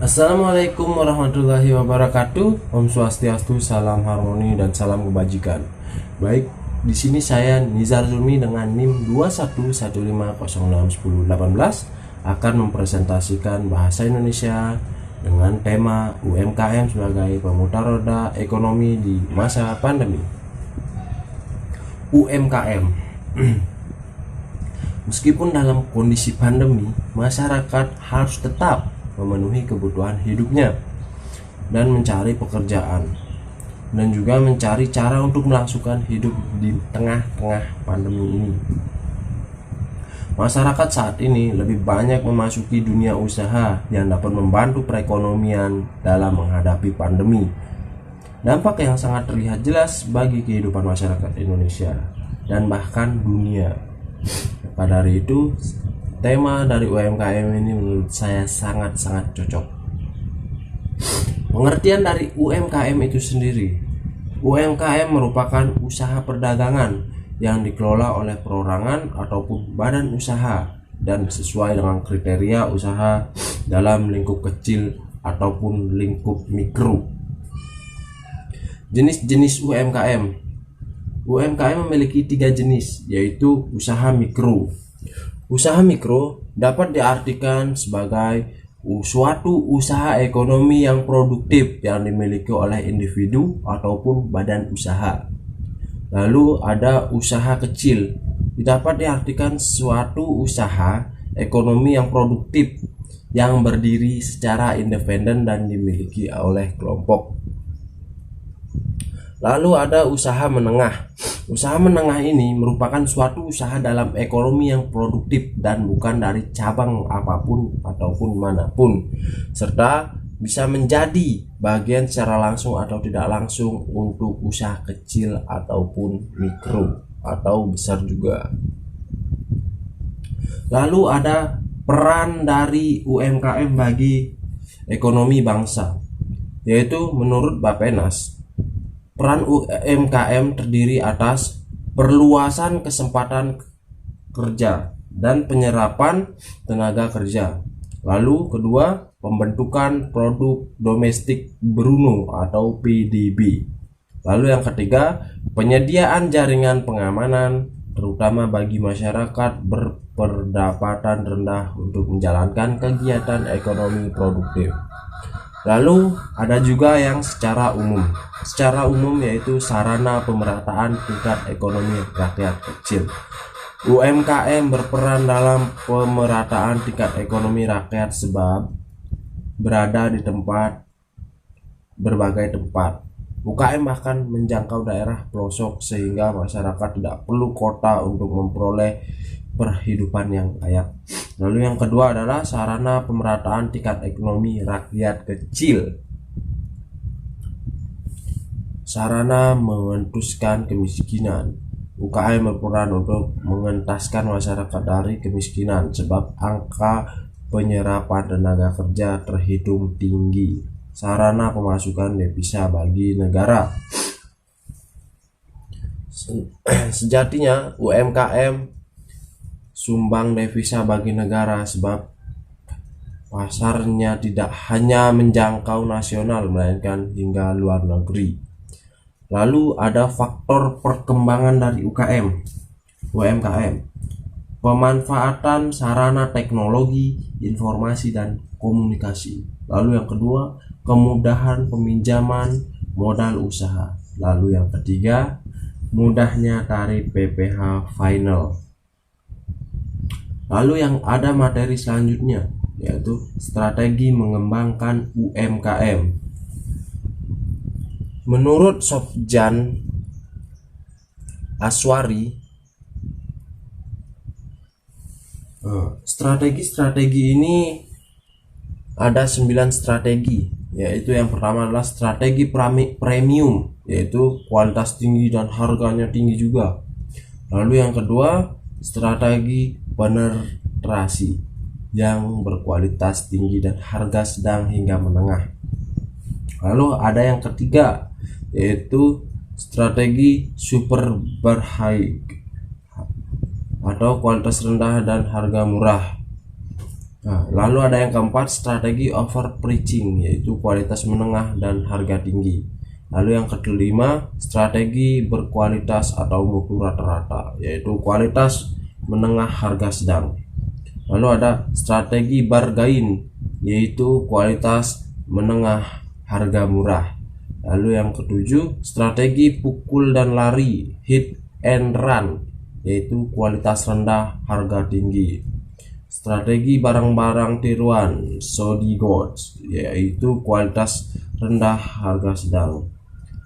Assalamualaikum warahmatullahi wabarakatuh. Om Swastiastu, salam harmoni dan salam kebajikan. Baik, di sini saya Nizar Zulmi dengan NIM 2115061018 akan mempresentasikan bahasa Indonesia dengan tema UMKM sebagai pemutar roda ekonomi di masa pandemi. UMKM. Meskipun dalam kondisi pandemi, masyarakat harus tetap memenuhi kebutuhan hidupnya dan mencari pekerjaan, dan juga mencari cara untuk melangsungkan hidup di tengah-tengah pandemi ini. Masyarakat saat ini lebih banyak memasuki dunia usaha yang dapat membantu perekonomian dalam menghadapi pandemi. Dampak yang sangat terlihat jelas bagi kehidupan masyarakat Indonesia dan bahkan dunia. Maka dari itu, tema dari UMKM ini menurut saya sangat-sangat cocok. Pengertian dari UMKM itu sendiri. UMKM merupakan usaha perdagangan yang dikelola oleh perorangan ataupun badan usaha dan sesuai dengan kriteria usaha dalam lingkup kecil ataupun lingkup mikro. Jenis-jenis UMKM. UMKM memiliki 3 jenis, yaitu usaha mikro. Usaha mikro dapat diartikan sebagai suatu usaha ekonomi yang produktif yang dimiliki oleh individu ataupun badan usaha. Lalu ada usaha kecil, dapat diartikan suatu usaha ekonomi yang produktif yang berdiri secara independen dan dimiliki oleh kelompok. Lalu ada usaha menengah. Usaha menengah ini merupakan suatu usaha dalam ekonomi yang produktif dan bukan dari cabang apapun ataupun manapun, serta bisa menjadi bagian secara langsung atau tidak langsung untuk usaha kecil ataupun mikro atau besar juga. Lalu ada peran dari UMKM bagi ekonomi bangsa, yaitu menurut Bappenas, peran UMKM terdiri atas perluasan kesempatan kerja dan penyerapan tenaga kerja. Lalu kedua, pembentukan produk domestik bruno atau PDB. Lalu yang ketiga, penyediaan jaringan pengamanan terutama bagi masyarakat berpendapatan rendah untuk menjalankan kegiatan ekonomi produktif. Lalu ada juga yang secara umum. Secara umum yaitu sarana pemerataan tingkat ekonomi rakyat kecil. UMKM berperan dalam pemerataan tingkat ekonomi rakyat sebab berada di berbagai tempat. UMKM bahkan menjangkau daerah pelosok sehingga masyarakat tidak perlu kota untuk memperoleh perhidupan yang layak. Lalu yang kedua adalah sarana pemerataan tingkat ekonomi rakyat kecil. Sarana mengentuskan kemiskinan. UMKM berperan untuk mengentaskan masyarakat dari kemiskinan sebab angka penyerapan tenaga kerja terhitung tinggi. Sarana pemasukan devisa bagi negara. Sejatinya UMKM sumbang devisa bagi negara sebab pasarnya tidak hanya menjangkau nasional melainkan hingga luar negeri. Lalu ada faktor perkembangan dari UMKM. Pemanfaatan sarana teknologi, informasi dan komunikasi. Lalu yang kedua, kemudahan peminjaman modal usaha. Lalu yang ketiga, mudahnya tarif PPh final. Lalu yang ada materi selanjutnya, yaitu strategi mengembangkan UMKM. Menurut Sofjan Aswari, strategi ini ada 9 strategi, yaitu yang pertama adalah strategi premium, yaitu kualitas tinggi dan harganya tinggi juga. Lalu yang kedua, strategi penetrasi yang berkualitas tinggi dan harga sedang hingga menengah. Lalu ada yang ketiga, yaitu strategi super berhigh atau kualitas rendah dan harga murah. Nah, lalu ada yang keempat, strategi overpreaching, yaitu kualitas menengah dan harga tinggi. Lalu yang kelima, strategi berkualitas atau mutu rata-rata, yaitu kualitas menengah harga sedang. Lalu ada strategi bargain, yaitu kualitas menengah harga murah. Lalu yang ketujuh, strategi pukul dan lari, hit and run, yaitu kualitas rendah harga tinggi. Strategi barang-barang tiruan, shoddy goods, yaitu kualitas rendah harga sedang.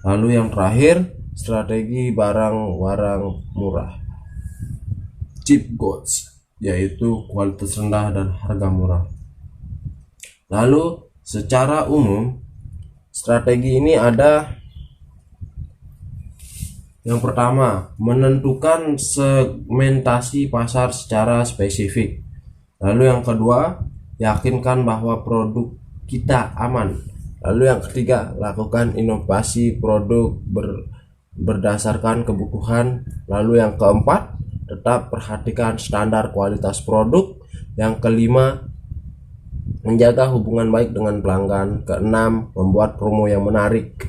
Lalu yang terakhir, strategi barang-barang murah, cheap goods, yaitu kualitas rendah dan harga murah. Lalu secara umum strategi ini ada: yang pertama, menentukan segmentasi pasar secara spesifik. Lalu yang kedua, yakinkan bahwa produk kita aman. Lalu yang ketiga, lakukan inovasi produk berdasarkan kebutuhan. Lalu yang keempat, tetap perhatikan standar kualitas produk. Yang kelima, menjaga hubungan baik dengan pelanggan. Keenam, membuat promo yang menarik.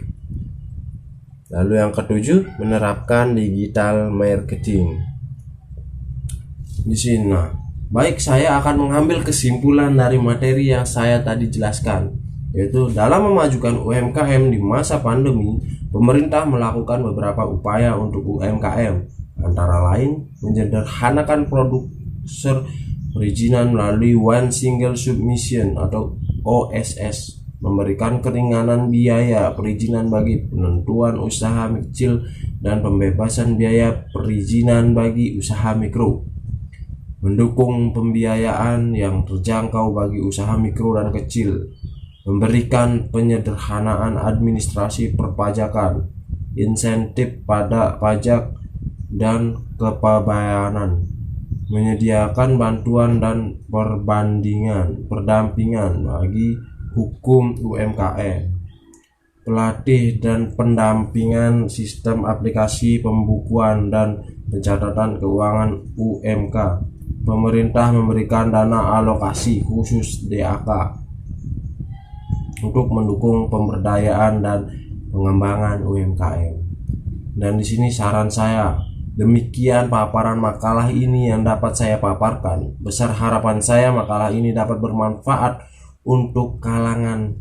Lalu yang ketujuh, menerapkan digital marketing. Di sini, baik, saya akan mengambil kesimpulan dari materi yang saya tadi jelaskan, yaitu dalam memajukan UMKM di masa pandemi, pemerintah melakukan beberapa upaya untuk UMKM, antara lain menyederhanakan produser perizinan melalui One Single Submission atau OSS, memberikan keringanan biaya perizinan bagi penentuan usaha kecil dan pembebasan biaya perizinan bagi usaha mikro, mendukung pembiayaan yang terjangkau bagi usaha mikro dan kecil, memberikan penyederhanaan administrasi perpajakan, insentif pada pajak dan kepabeanan, menyediakan bantuan dan perdampingan bagi hukum UMKM, pelatih dan pendampingan sistem aplikasi pembukuan dan pencatatan keuangan UMK. Pemerintah memberikan dana alokasi khusus DAK untuk mendukung pemberdayaan dan pengembangan UMKM. Dan di sini saran saya, demikian paparan makalah ini yang dapat saya paparkan. Besar harapan saya makalah ini dapat bermanfaat untuk kalangan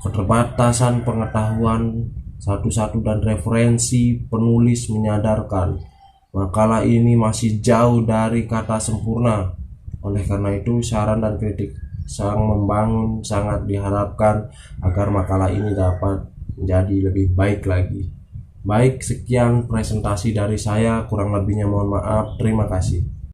keterbatasan pengetahuan satu-satu dan referensi penulis menyadarkan makalah ini masih jauh dari kata sempurna. Oleh karena itu, saran dan kritik sang membangun sangat diharapkan agar makalah ini dapat menjadi lebih baik lagi. Baik, sekian presentasi dari saya, kurang lebihnya mohon maaf. Terima kasih.